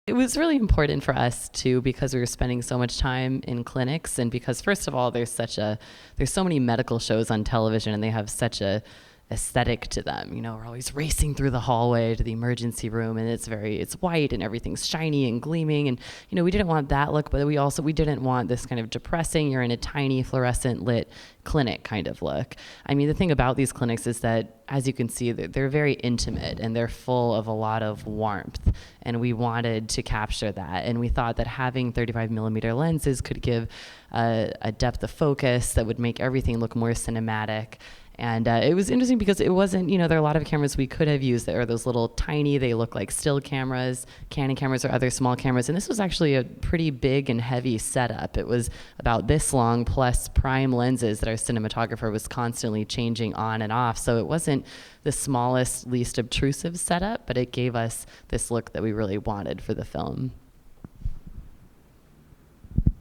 It was really important for us too, because we were spending so much time in clinics, and because first of all, there's so many medical shows on television, and they have such a aesthetic to them. You know, we're always racing through the hallway to the emergency room, and it's white and everything's shiny and gleaming. And, you know, we didn't want that look, but we didn't want this kind of depressing, you're in a tiny fluorescent lit clinic kind of look. I mean, the thing about these clinics is that, as you can see, they're very intimate and they're full of a lot of warmth. And we wanted to capture that. And we thought that having 35 millimeter lenses could give a depth of focus that would make everything look more cinematic. And it was interesting because it wasn't, you know, there are a lot of cameras we could have used that are those little tiny, they look like still cameras, Canon cameras or other small cameras. And this was actually a pretty big and heavy setup. It was about this long plus prime lenses that our cinematographer was constantly changing on and off. So it wasn't the smallest, least obtrusive setup, but it gave us this look that we really wanted for the film.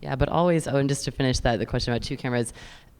Yeah, but always, and just to finish the question about two cameras,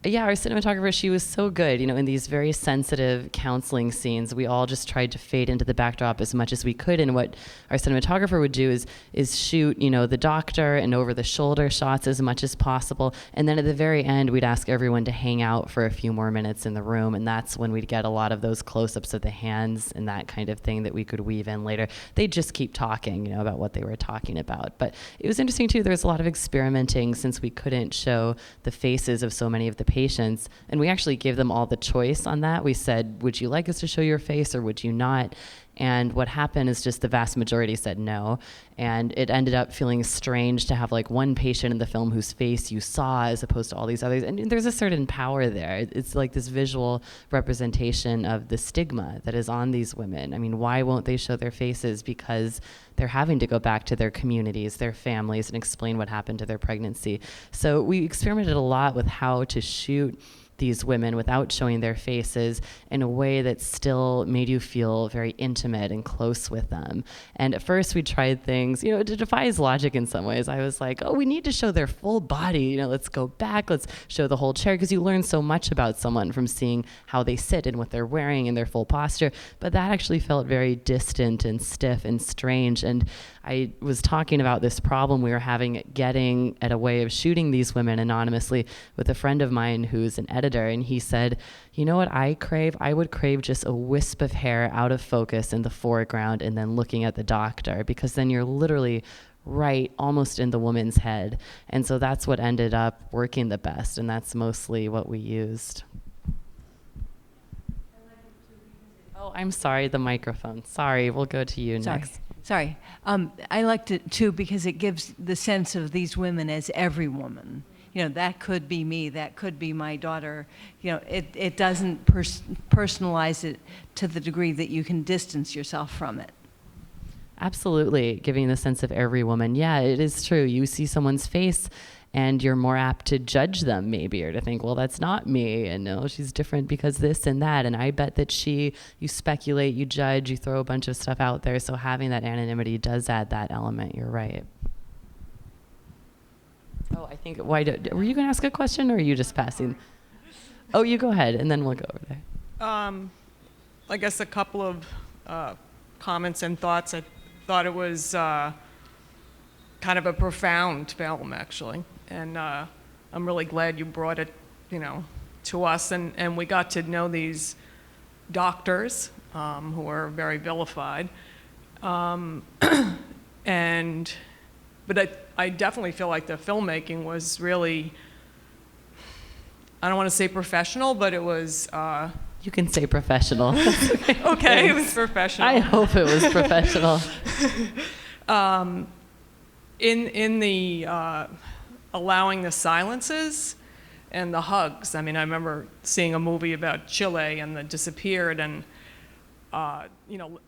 yeah, our cinematographer, she was so good. You know, in these very sensitive counseling scenes, we all just tried to fade into the backdrop as much as we could. And what our cinematographer would do is shoot, you know, the doctor and over the shoulder shots as much as possible. And then at the very end, we'd ask everyone to hang out for a few more minutes in the room. And that's when we'd get a lot of those close-ups of the hands and that kind of thing that we could weave in later. They'd just keep talking, you know, about what they were talking about. But it was interesting too, there was a lot of experimenting since we couldn't show the faces of so many of the patients, and we actually gave them all the choice on that. We said, would you like us to show your face or would you not? And what happened is just the vast majority said no. And it ended up feeling strange to have like one patient in the film whose face you saw as opposed to all these others. And there's a certain power there. It's like this visual representation of the stigma that is on these women. I mean, why won't they show their faces? Because they're having to go back to their communities, their families, and explain what happened to their pregnancy. So we experimented a lot with how to shoot these women without showing their faces in a way that still made you feel very intimate and close with them. And at first we tried things, you know, it defies logic in some ways. I was like, oh, we need to show their full body. You know, let's go back, let's show the whole chair, because you learn so much about someone from seeing how they sit and what they're wearing and their full posture. But that actually felt very distant and stiff and strange. And I was talking about this problem we were having getting at a way of shooting these women anonymously with a friend of mine who's an editor, and he said, you know what I crave? I would crave just a wisp of hair out of focus in the foreground and then looking at the doctor, because then you're literally right almost in the woman's head. And so that's what ended up working the best, and that's mostly what we used. Oh, I'm sorry, the microphone. Sorry, we'll go to you next. Sorry. I liked it too because it gives the sense of these women as every woman. You know, that could be me, that could be my daughter. You know, it doesn't personalize it to the degree that you can distance yourself from it. Absolutely, giving the sense of every woman. Yeah, it is true. You see someone's face and you're more apt to judge them maybe, or to think, well, that's not me, and no, she's different because this and that, and I bet that you speculate, you judge, you throw a bunch of stuff out there, so having that anonymity does add that element, you're right. Oh, I think, were you going to ask a question, or are you just passing? Oh, you go ahead, and then we'll go over there. I guess a couple of comments and thoughts. I thought it was kind of a profound film, actually. And I'm really glad you brought it, you know, to us. And we got to know these doctors who were very vilified. But I definitely feel like the filmmaking was really, I don't want to say professional, but it was... You can say professional. Okay, it was professional. I hope it was professional. In the allowing the silences and the hugs. I mean, I remember seeing a movie about Chile and the disappeared, and you know,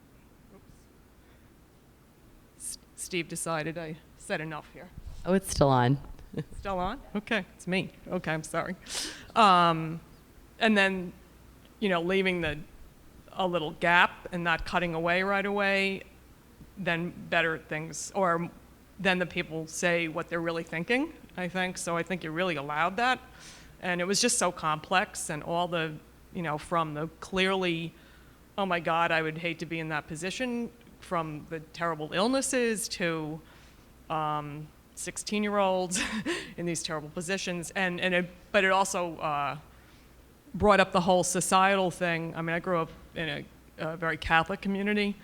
Steve decided I said enough here. Oh, it's still on. Still on? Okay, it's me. Okay, I'm sorry. And then, you know, leaving a little gap and not cutting away right away, then better things, or then the people say what they're really thinking, I think. So I think you really allowed that. And it was just so complex, and all the, you know, from the clearly, oh my God, I would hate to be in that position, from the terrible illnesses to 16-year-olds in these terrible positions, but it also brought up the whole societal thing. I mean, I grew up in a very Catholic community,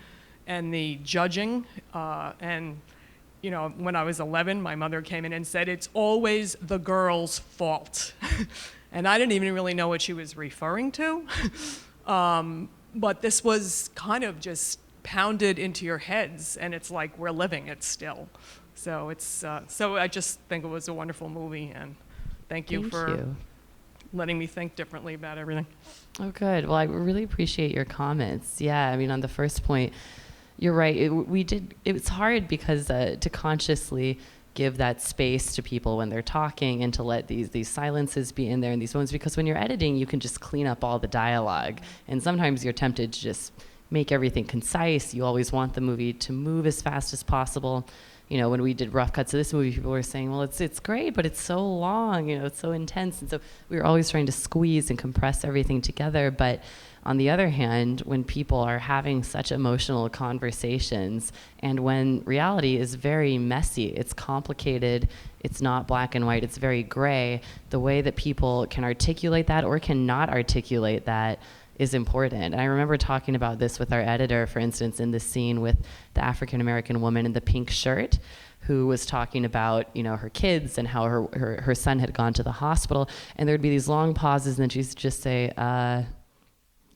and the judging, and you know, when I was 11, my mother came in and said, "It's always the girl's fault." And I didn't even really know what she was referring to. But this was kind of just pounded into your heads, and it's like we're living it still. So so I just think it was a wonderful movie, and thank you for letting me think differently about everything. Oh, good. Well, I really appreciate your comments. Yeah, I mean, on the first point, you're right. It's hard because to consciously give that space to people when they're talking and to let these silences be in there in these moments, because when you're editing, you can just clean up all the dialogue. And sometimes you're tempted to just make everything concise. You always want the movie to move as fast as possible. You know, when we did rough cuts of this movie, people were saying, well, it's great, but it's so long, you know, it's so intense. And so we were always trying to squeeze and compress everything together. But on the other hand, when people are having such emotional conversations, and when reality is very messy, it's complicated, it's not black and white, it's very gray, the way that people can articulate that or cannot articulate that is important. And I remember talking about this with our editor, for instance, in the scene with the African-American woman in the pink shirt, who was talking about, you know, her kids and how her son had gone to the hospital. And there'd be these long pauses, and then she'd just say,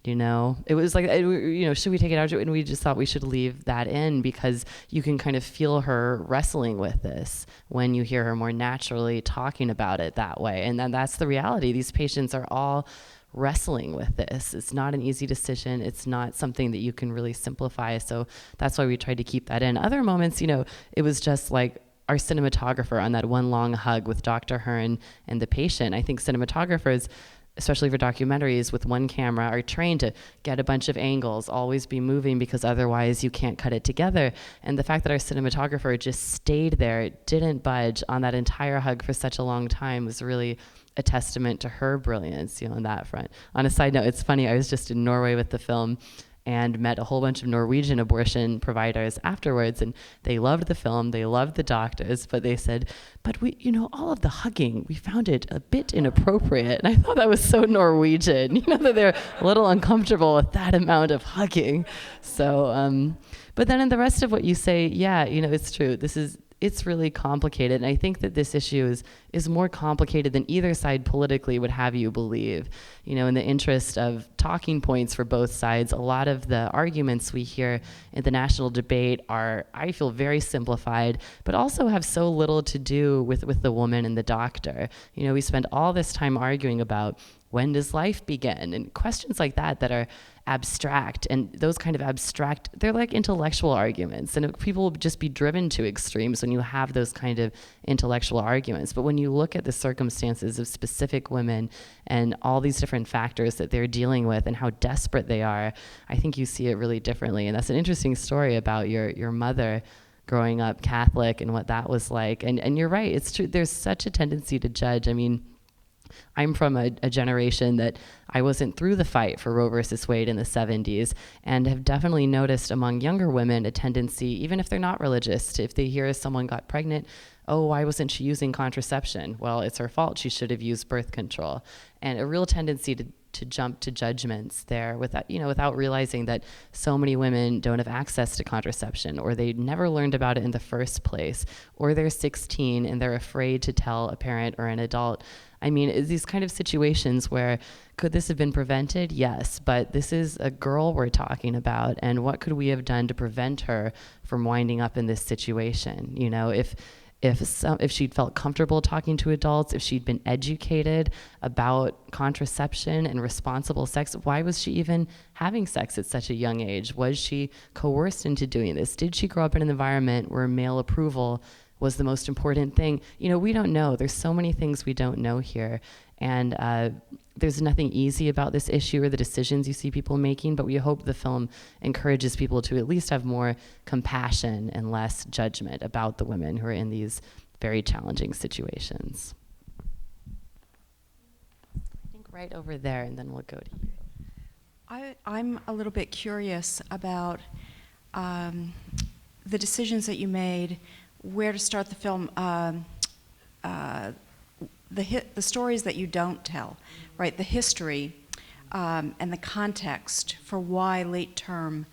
you know, it was like, you know, should we take it out? And we just thought we should leave that in, because you can kind of feel her wrestling with this when you hear her more naturally talking about it that way. And then that's the reality. These patients are all wrestling with this. It's not an easy decision. It's not something that you can really simplify. So that's why we tried to keep that in. Other moments, you know, it was just like our cinematographer on that one long hug with Dr. Hearn and the patient. I think cinematographers, especially for documentaries with one camera, are trained to get a bunch of angles, always be moving, because otherwise you can't cut it together. And the fact that our cinematographer just stayed there, didn't budge on that entire hug for such a long time, was really a testament to her brilliance, you know, on that front. On a side note, it's funny, I was just in Norway with the film and met a whole bunch of Norwegian abortion providers afterwards, and they loved the film, they loved the doctors, but they said, but we, you know, all of the hugging, we found it a bit inappropriate. And I thought that was so Norwegian, you know, that they're a little uncomfortable with that amount of hugging. So, but then in the rest of what you say, yeah, you know, it's true. It's really complicated. And I think that this issue is more complicated than either side politically would have you believe. You know, in the interest of talking points for both sides, a lot of the arguments we hear in the national debate are, I feel, very simplified, but also have so little to do with the woman and the doctor. You know, we spend all this time arguing about when does life begin, and questions like that are abstract, and those kind of abstract, they're like intellectual arguments, and people will just be driven to extremes when you have those kind of intellectual arguments. But when you look at the circumstances of specific women and all these different factors that they're dealing with and how desperate they are, I think you see it really differently. And that's an interesting story about your mother growing up Catholic and what that was like. And you're right, it's true, there's such a tendency to judge. I mean, I'm from a generation that I wasn't through the fight for Roe versus Wade in the 70s, and have definitely noticed among younger women a tendency, even if they're not religious, if they hear someone got pregnant, oh, why wasn't she using contraception? Well, it's her fault. She should have used birth control. And a real tendency to jump to judgments there without realizing that so many women don't have access to contraception, or they never learned about it in the first place, or they're 16 and they're afraid to tell a parent or an adult. I mean, it's these kind of situations where, could this have been prevented? Yes, but this is a girl we're talking about, and what could we have done to prevent her from winding up in this situation? You know, if she'd felt comfortable talking to adults, if she'd been educated about contraception and responsible sex, why was she even having sex at such a young age? Was she coerced into doing this? Did she grow up in an environment where male approval was the most important thing? You know, we don't know. There's so many things we don't know here. And there's nothing easy about this issue or the decisions you see people making, but we hope the film encourages people to at least have more compassion and less judgment about the women who are in these very challenging situations. I think right over there, and then we'll go to you. I'm a little bit curious about the decisions that you made, where to start the film, the stories that you don't tell, right? The history and the context for why late term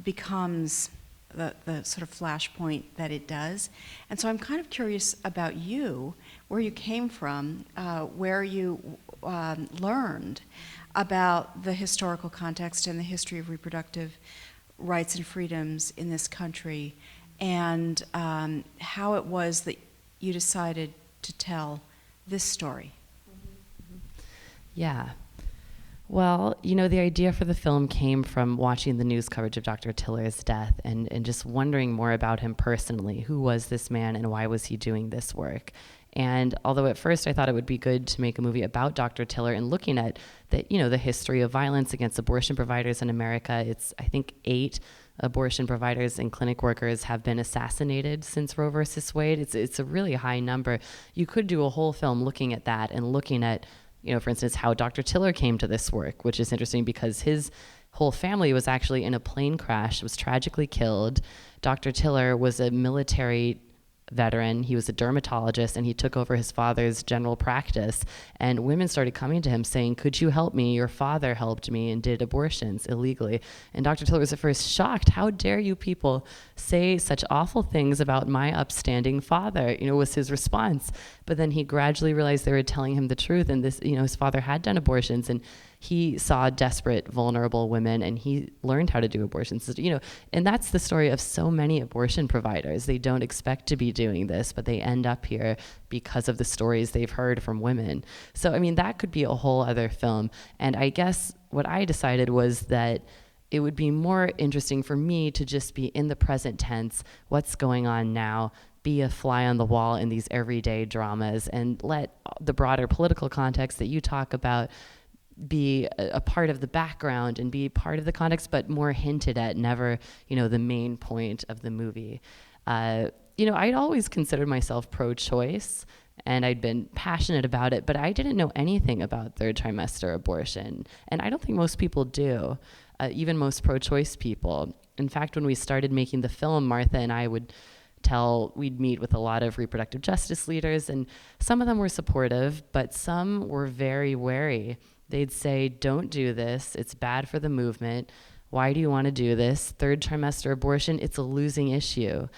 becomes the sort of flashpoint that it does. And so I'm kind of curious about you, where you came from, where you learned about the historical context and the history of reproductive rights and freedoms in this country, and how it was that you decided to tell this story. Yeah. Well, you know, the idea for the film came from watching the news coverage of Dr. Tiller's death and just wondering more about him personally. Who was this man and why was he doing this work? And although at first I thought it would be good to make a movie about Dr. Tiller and looking at the, you know, the history of violence against abortion providers in America, it's, I think, 8 abortion providers and clinic workers have been assassinated since Roe versus Wade. It's a really high number. You could do a whole film looking at that and looking at, you know, for instance, how Dr. Tiller came to this work, which is interesting because his whole family was actually in a plane crash, was tragically killed. Dr. Tiller was a military veteran. He was a dermatologist, and he took over his father's general practice. And women started coming to him saying, "Could you help me? Your father helped me and did abortions illegally." And Dr. Tiller was at first shocked. "How dare you people say such awful things about my upstanding father?" You know, was his response. But then he gradually realized they were telling him the truth, and this, you know, his father had done abortions, and he saw desperate, vulnerable women, and he learned how to do abortions. You know, and that's the story of so many abortion providers. They don't expect to be doing this, but they end up here because of the stories they've heard from women. So, I mean, that could be a whole other film. And I guess what I decided was that it would be more interesting for me to just be in the present tense, what's going on now, be a fly on the wall in these everyday dramas, and let the broader political context that you talk about be a part of the background and be part of the context, but more hinted at, never, you know, the main point of the movie. You know, I'd always considered myself pro-choice, and I'd been passionate about it, but I didn't know anything about third trimester abortion, and I don't think most people do, even most pro-choice people. In fact, when we started making the film, Martha and I we'd meet with a lot of reproductive justice leaders, and some of them were supportive, but some were very wary. They'd say, "Don't do this. It's bad for the movement. Why do you want to do this? Third trimester abortion, it's a losing issue."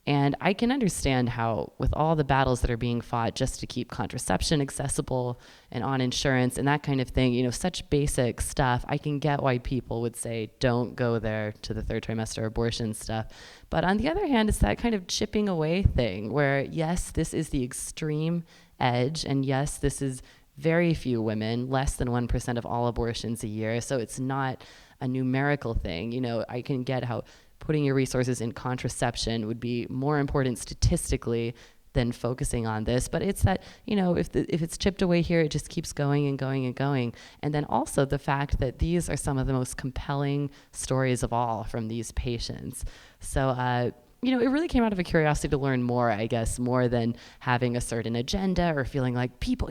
And I can understand how, with all the battles that are being fought just to keep contraception accessible and on insurance and that kind of thing, you know, such basic stuff, I can get why people would say, don't go there to the third trimester abortion stuff. But on the other hand, it's that kind of chipping away thing where, yes, this is the extreme edge, and yes, this is very few women, less than 1% of all abortions a year. So it's not a numerical thing. You know, I can get how putting your resources in contraception would be more important statistically than focusing on this. But it's that, you know, if it's chipped away here, it just keeps going and going and going. And then also the fact that these are some of the most compelling stories of all from these patients. So, you know, it really came out of a curiosity to learn more, I guess, more than having a certain agenda or feeling like people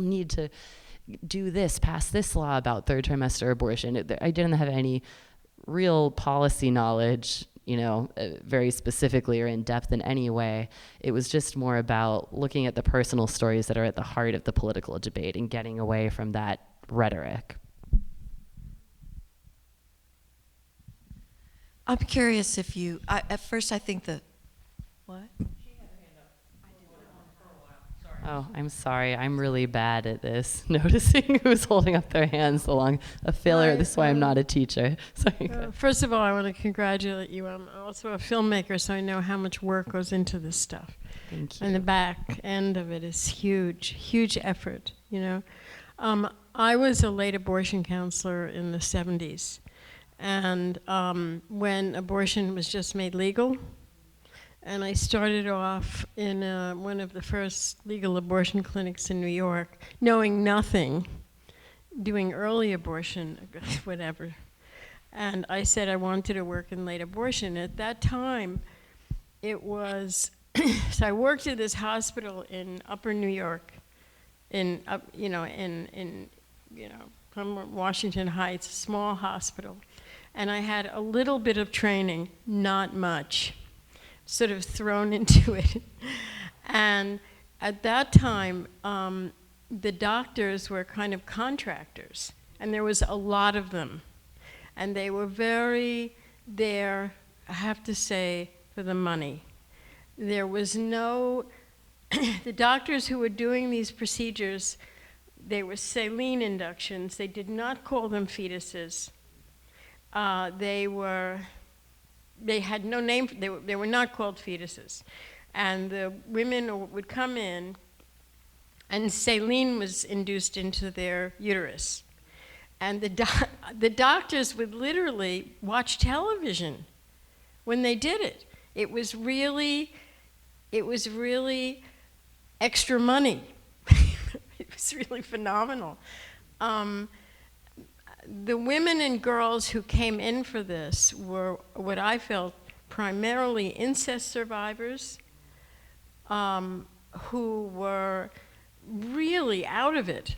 need to do this, pass this law about third trimester abortion. I didn't have any real policy knowledge, you know, very specifically or in depth in any way. It was just more about looking at the personal stories that are at the heart of the political debate and getting away from that rhetoric. I'm curious if you, at first I think that, what? Oh, I'm sorry. I'm really bad at this, noticing who's holding up their hands along a failure. Right, This is why I'm not a teacher. Sorry. First of all, I want to congratulate you. I'm also a filmmaker, so I know how much work goes into this stuff. Thank you. And the back end of it is huge, huge effort, you know. I was a late abortion counselor in the 70s. And when abortion was just made legal, and I started off in one of the first legal abortion clinics in New York, knowing nothing, doing early abortion, whatever. And I said I wanted to work in late abortion. At that time, it was, so I worked at this hospital in Upper New York, in Washington Heights, a small hospital. and I had a little bit of training, not much, sort of thrown into it. And at that time, the doctors were kind of contractors, and there was a lot of them. And they were very there, I have to say, for the money. There was no, the doctors who were doing these procedures, they were saline inductions. They did not call them fetuses. They had no name, they were not called fetuses. And the women would come in, and saline was induced into their uterus. And the doctors would literally watch television when they did it. It was really extra money. It was really phenomenal. The women and girls who came in for this were what I felt primarily incest survivors, who were really out of it.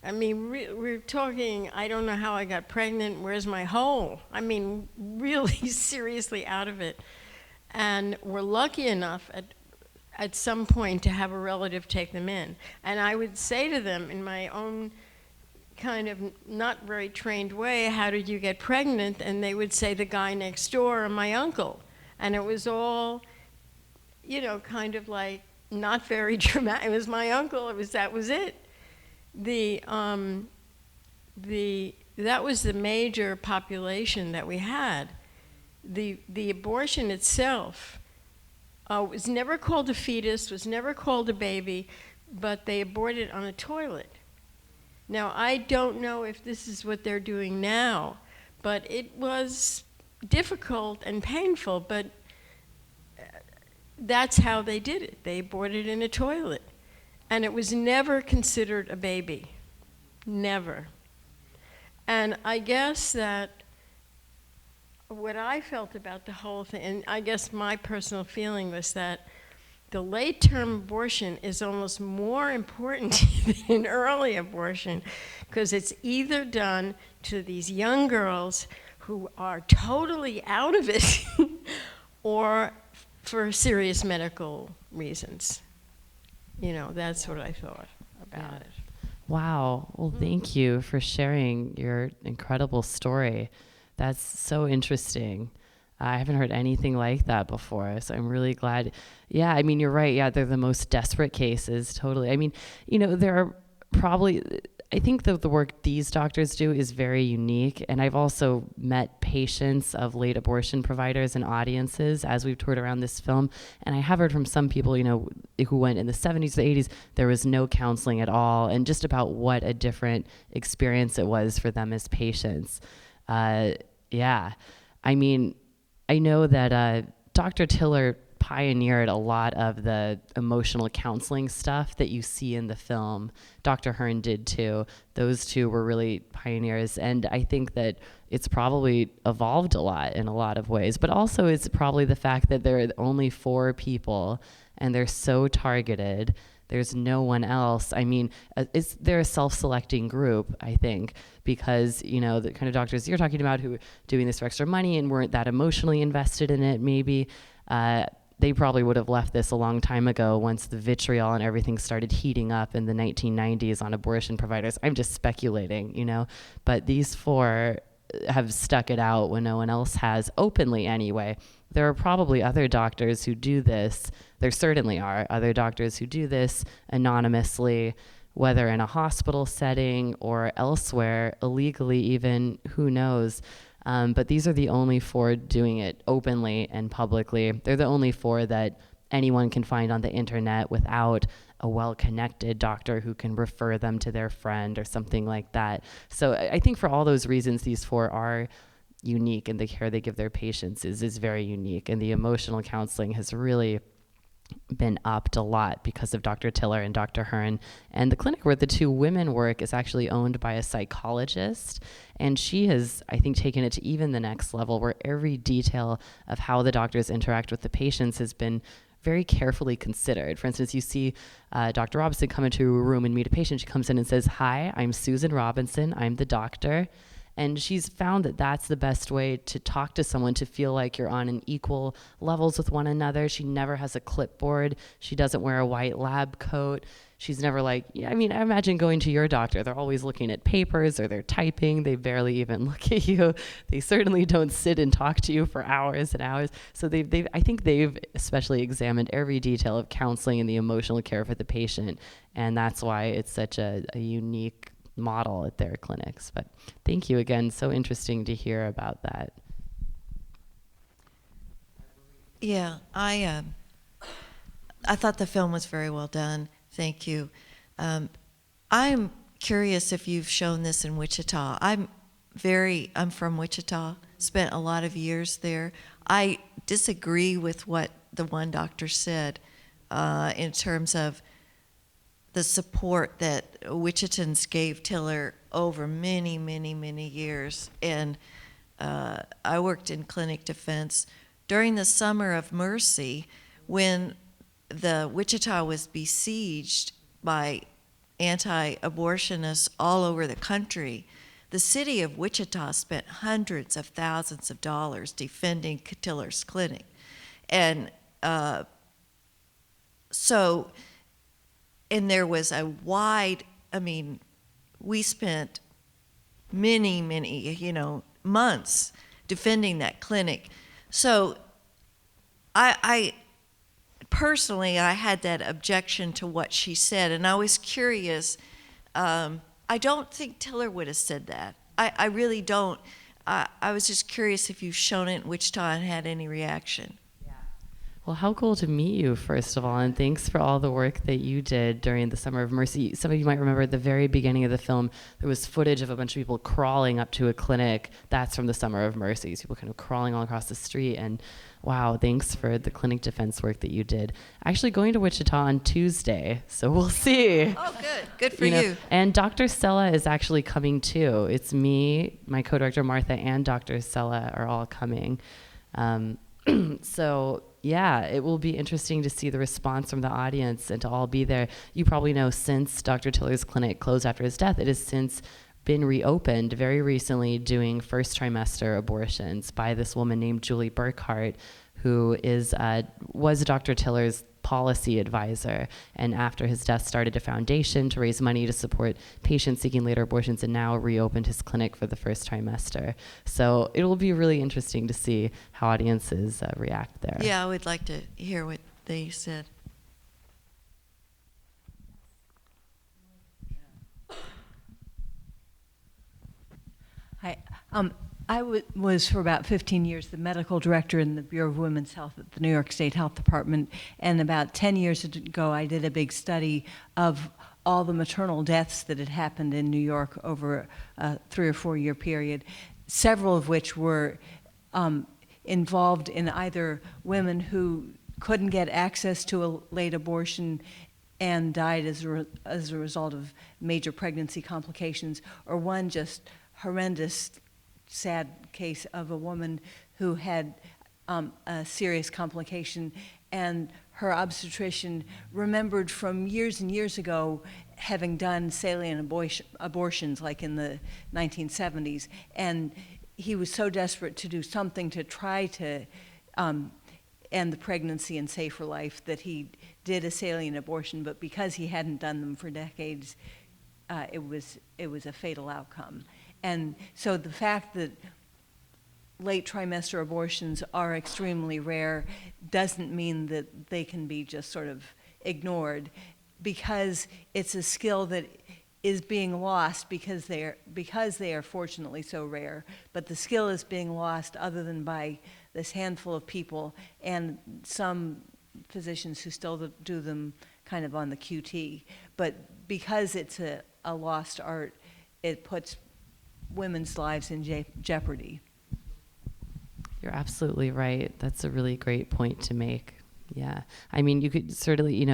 I mean, we're talking, I don't know how I got pregnant, where's my hole? I mean, really seriously out of it. And were lucky enough at some point to have a relative take them in. And I would say to them in my own kind of not very trained way, how did you get pregnant? And they would say the guy next door or my uncle. And it was all, you know, kind of like not very dramatic. It was my uncle, that was it. That was the major population that we had. The abortion itself was never called a fetus, was never called a baby, but they aborted on a toilet. Now, I don't know if this is what they're doing now, but it was difficult and painful, but that's how they did it. They aborted in a toilet. And it was never considered a baby. Never. And I guess that what I felt about the whole thing, and I guess my personal feeling was that the late-term abortion is almost more important than early abortion, because it's either done to these young girls who are totally out of it or for serious medical reasons. You know, that's what I thought about it. Wow. Well, thank you for sharing your incredible story. That's so interesting. I haven't heard anything like that before, so I'm really glad. Yeah, I mean, you're right. Yeah, they're the most desperate cases, totally. I mean, you know, there are probably, I think that the work these doctors do is very unique, and I've also met patients of late abortion providers and audiences as we've toured around this film, and I have heard from some people, you know, who went in the 70s, the 80s, there was no counseling at all, and just about what a different experience it was for them as patients. Yeah, I mean, I know that Dr. Tiller pioneered a lot of the emotional counseling stuff that you see in the film. Dr. Hearn did too. Those two were really pioneers. And I think that it's probably evolved a lot in a lot of ways, but also it's probably the fact that there are only 4 people and they're so targeted. There's no one else. I mean, they're a self-selecting group, I think, because, you know, the kind of doctors you're talking about who are doing this for extra money and weren't that emotionally invested in it, maybe, they probably would have left this a long time ago once the vitriol and everything started heating up in the 1990s on abortion providers. I'm just speculating, you know, but these 4 have stuck it out when no one else has, openly anyway. There are probably other doctors who do this. There certainly are other doctors who do this anonymously, whether in a hospital setting or elsewhere, illegally even, who knows. But these are the only 4 doing it openly and publicly. They're the only 4 that anyone can find on the internet without a well-connected doctor who can refer them to their friend or something like that. So I think for all those reasons, these 4 are unique, and the care they give their patients is very unique. And the emotional counseling has really been upped a lot because of Dr. Tiller and Dr. Hearn. And the clinic where the 2 women work is actually owned by a psychologist. And she has, I think, taken it to even the next level, where every detail of how the doctors interact with the patients has been very carefully considered. For instance, you see Dr. Robinson come into a room and meet a patient. She comes in and says, "Hi, I'm Susan Robinson. I'm the doctor." And she's found that that's the best way to talk to someone, to feel like you're on an equal levels with one another. She never has a clipboard. She doesn't wear a white lab coat. She's never like, yeah, I mean, I imagine going to your doctor. They're always looking at papers or they're typing. They barely even look at you. They certainly don't sit and talk to you for hours and hours. So I think they've especially examined every detail of counseling and the emotional care for the patient. And that's why it's such a unique model at their clinics. But thank you again. So interesting to hear about that. Yeah, I thought the film was very well done. Thank you. I'm curious if you've shown this in Wichita. I'm from Wichita, spent a lot of years there. I disagree with what the one doctor said in terms of the support that Wichitans gave Tiller over many, many, many years. And I worked in clinic defense during the Summer of Mercy when the Wichita was besieged by anti-abortionists all over the country. The city of Wichita spent hundreds of thousands of dollars defending Tiller's clinic. And and there was a wide, we spent many, months defending that clinic. So I personally, I had that objection to what she said, and I was curious. I don't think Tiller would have said that. I really don't. I was just curious if you've shown it in Wichita and had any reaction. Well, how cool to meet you, first of all, and thanks for all the work that you did during the Summer of Mercy. Some of you might remember at the very beginning of the film, there was footage of a bunch of people crawling up to a clinic. That's from the Summer of Mercy, people kind of crawling all across the street. And wow, thanks for the clinic defense work that you did. Actually going to Wichita on Tuesday, so we'll see. Oh, good. Good for you. And Dr. Stella is actually coming too. It's me, my co-director Martha, and Dr. Stella are all coming. So yeah, it will be interesting to see the response from the audience and to all be there. You probably know since Dr. Tiller's clinic closed after his death, it has since been reopened very recently doing first trimester abortions by this woman named Julie Burkhart, who was Dr. Tiller's policy advisor, and after his death started a foundation to raise money to support patients seeking later abortions, and now reopened his clinic for the first trimester. So it will be really interesting to see how audiences react there. Yeah, I would like to hear what they said. Hi. I was for about 15 years the medical director in the Bureau of Women's Health at the New York State Health Department, and about 10 years ago I did a big study of all the maternal deaths that had happened in New York over a 3 or 4 year period, several of which were involved in either women who couldn't get access to a late abortion and died as a result of major pregnancy complications, or one just horrendous sad case of a woman who had a serious complication, and her obstetrician remembered from years and years ago having done saline abortions like in the 1970s, and he was so desperate to do something to try to end the pregnancy and save her life that he did a saline abortion, but because he hadn't done them for decades, it was a fatal outcome. And so the fact that late trimester abortions are extremely rare doesn't mean that they can be just sort of ignored, because it's a skill that is being lost because they are fortunately so rare. But the skill is being lost other than by this handful of people and some physicians who still do them kind of on the QT. But because it's a lost art, it puts women's lives in jeopardy. You're absolutely right. That's a really great point to make. Yeah. I mean, you could certainly,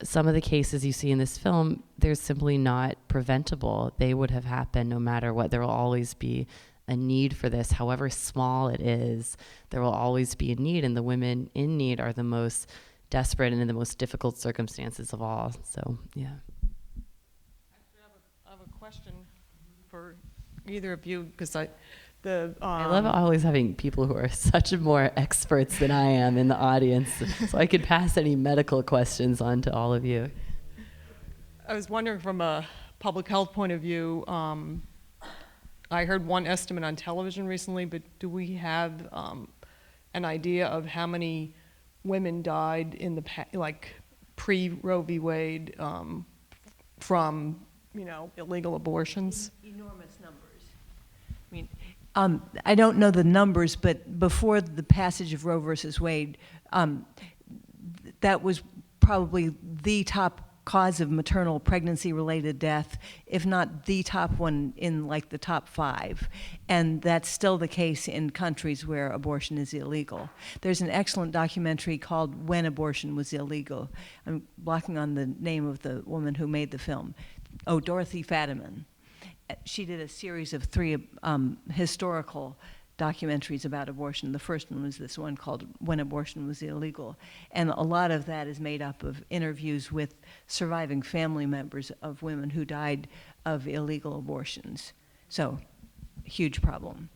some of the cases you see in this film, they're simply not preventable. They would have happened no matter what. There will always be a need for this, however small it is. There will always be a need, and the women in need are the most desperate and in the most difficult circumstances of all. So, yeah. Actually, I have a question for either of you, because I love always having people who are such more experts than I am in the audience, so I could pass any medical questions on to all of you. I was wondering from a public health point of view, I heard one estimate on television recently, but do we have an idea of how many women died in the pre-Roe v. Wade from illegal abortions? Enormous numbers. I mean, I don't know the numbers, but before the passage of Roe versus Wade, that was probably the top cause of maternal pregnancy-related death, if not the top one in like the top 5. And that's still the case in countries where abortion is illegal. There's an excellent documentary called When Abortion Was Illegal. I'm blocking on the name of the woman who made the film. Oh, Dorothy Fadiman. She did a series of 3 historical documentaries about abortion. The first one was this one called When Abortion Was Illegal. And a lot of that is made up of interviews with surviving family members of women who died of illegal abortions. So, huge problem.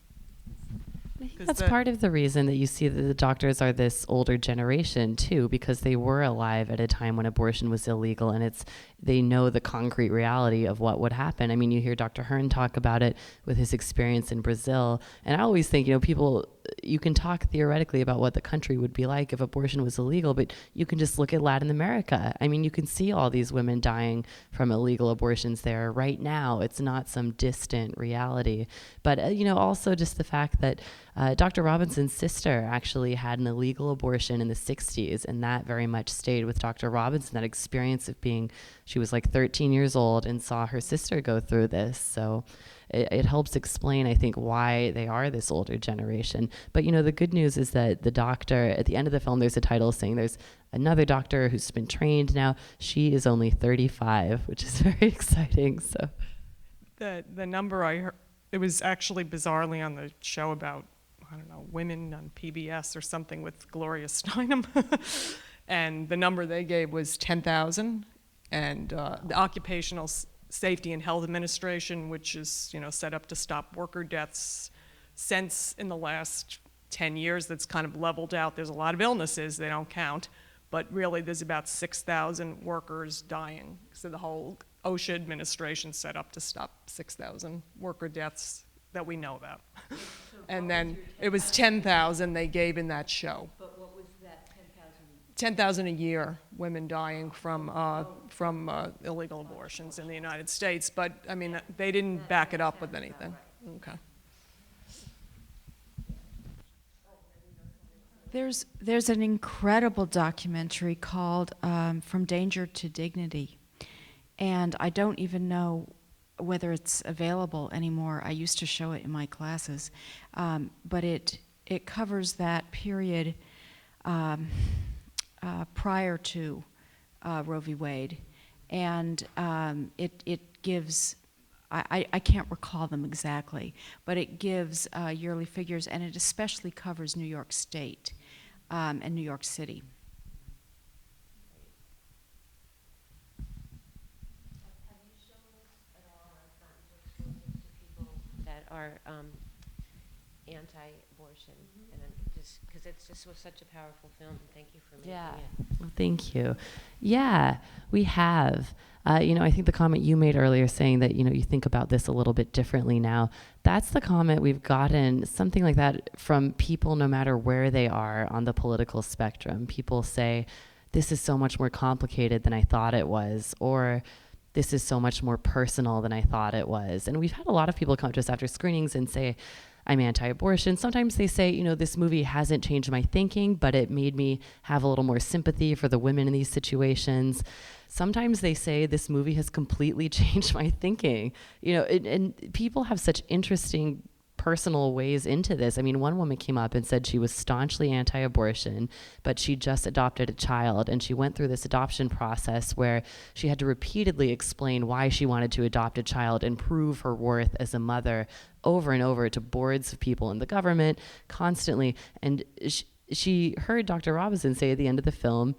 I think that's part of the reason that you see that the doctors are this older generation too, because they were alive at a time when abortion was illegal, and they know the concrete reality of what would happen. I mean, you hear Dr. Hearn talk about it with his experience in Brazil, and I always think, you can talk theoretically about what the country would be like if abortion was illegal, but you can just look at Latin America. I mean, you can see all these women dying from illegal abortions there right now. It's not some distant reality. But, also just the fact that Dr. Robinson's sister actually had an illegal abortion in the 60s, and that very much stayed with Dr. Robinson, that experience of she was like 13 years old and saw her sister go through this. So it helps explain, I think, why they are this older generation. But, the good news is that the doctor, at the end of the film, there's a title saying there's another doctor who's been trained now. She is only 35, which is very exciting. So the number I heard, it was actually bizarrely on the show about, I don't know, women on PBS or something with Gloria Steinem. And the number they gave was 10,000. And the Occupational Safety and Health Administration, which is set up to stop worker deaths, since in the last 10 years that's kind of leveled out. There's a lot of illnesses, they don't count, but really there's about 6,000 workers dying. So the whole OSHA administration set up to stop 6,000 worker deaths that we know about. And then it was 10,000 they gave in that show. But what was that, 10,000? 10,000 a year, women dying from illegal abortions in the United States. But, I mean, they didn't back it up with anything. Okay. There's an incredible documentary called From Danger to Dignity. And I don't even know whether it's available anymore. I used to show it in my classes. But it covers that period prior to Roe v. Wade. And it gives, I can't recall them exactly, but it gives yearly figures, and it especially covers New York State and New York City. Have you shown this at all or gotten to expose this to people that are anti-abortion? And I'm just because it just was such a powerful film. Thank you for making it. Well, thank you. Yeah, we have. I think the comment you made earlier saying that, you think about this a little bit differently now, that's the comment we've gotten, something like that, from people no matter where they are on the political spectrum. People say, this is so much more complicated than I thought it was, or this is so much more personal than I thought it was. And we've had a lot of people come to us after screenings and say, I'm anti-abortion. Sometimes they say, this movie hasn't changed my thinking, but it made me have a little more sympathy for the women in these situations. Sometimes they say this movie has completely changed my thinking. And people have such interesting personal ways into this. I mean, one woman came up and said she was staunchly anti-abortion, but she just adopted a child, and she went through this adoption process where she had to repeatedly explain why she wanted to adopt a child and prove her worth as a mother over and over to boards of people in the government constantly. And she heard Dr. Robinson say at the end of the film,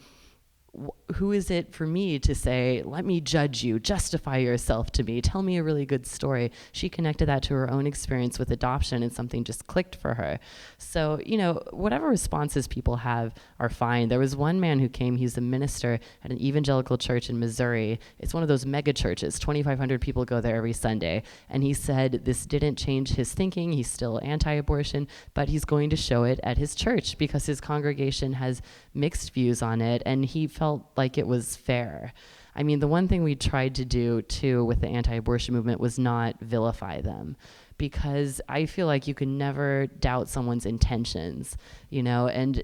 who is it for me to say, let me judge you, justify yourself to me, tell me a really good story? She connected that to her own experience with adoption, and something just clicked for her. So, you know, whatever responses people have are fine. There was one man who came, he's a minister at an evangelical church in Missouri. It's one of those mega churches, 2,500 people go there every Sunday. And he said this didn't change his thinking. He's still anti-abortion, but he's going to show it at his church because his congregation has mixed views on it, and he felt like it was fair. I mean, the one thing we tried to do too with the anti-abortion movement was not vilify them, because I feel like you can never doubt someone's intentions, you know, and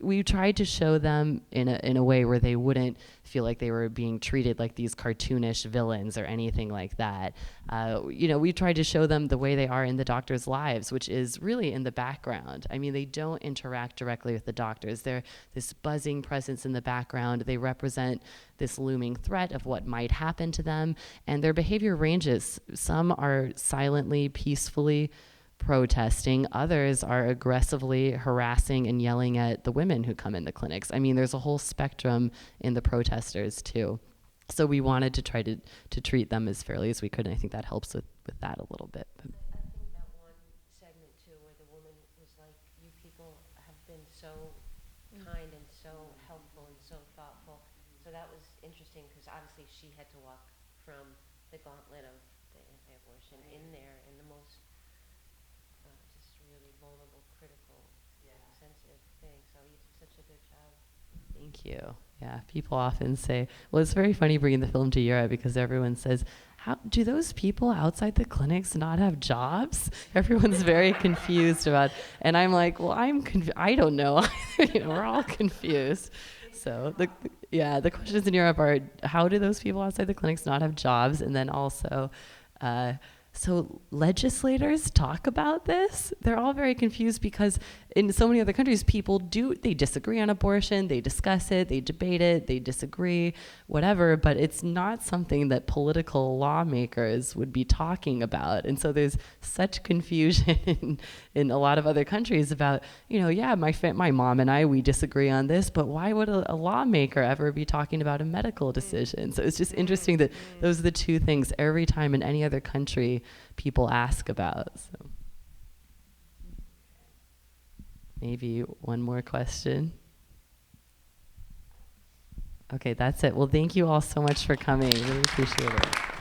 we tried to show them in a way where they wouldn't feel like they were being treated like these cartoonish villains or anything like that. You know, we tried to show them the way they are in the doctors' lives, which is really in the background. I mean, they don't interact directly with the doctors. They're this buzzing presence in the background. They represent this looming threat of what might happen to them, and their behavior ranges. Some are silently, peacefully protesting. Others are aggressively harassing and yelling at the women who come in the clinics. I mean, there's a whole spectrum in the protesters too. So we wanted to try to treat them as fairly as we could, and I think that helps with that a little bit. I think that one segment too, where the woman was like, "You people have been so kind and so helpful and so thoughtful." So that was interesting, because obviously she had to walk from the gauntlet of the anti-abortion in there in the most just really vulnerable, critical, sensitive thing. So you did such a good job. Thank you. Yeah, people often say, well, it's very funny bringing the film to Europe, because everyone says, how do those people outside the clinics not have jobs? Everyone's very confused about, and I'm like, well, I don't know. You know, we're all confused. So the questions in Europe are, how do those people outside the clinics not have jobs? And then also, so legislators talk about this? They're all very confused, because in so many other countries, they disagree on abortion, they discuss it, they debate it, they disagree, whatever, but it's not something that political lawmakers would be talking about. And so there's such confusion in a lot of other countries about, you know, yeah, my mom and we disagree on this, but why would a lawmaker ever be talking about a medical decision? So it's just interesting that those are the two things every time in any other country people ask about. So maybe one more question. Okay, that's it. Well, thank you all so much for coming. Really appreciate it.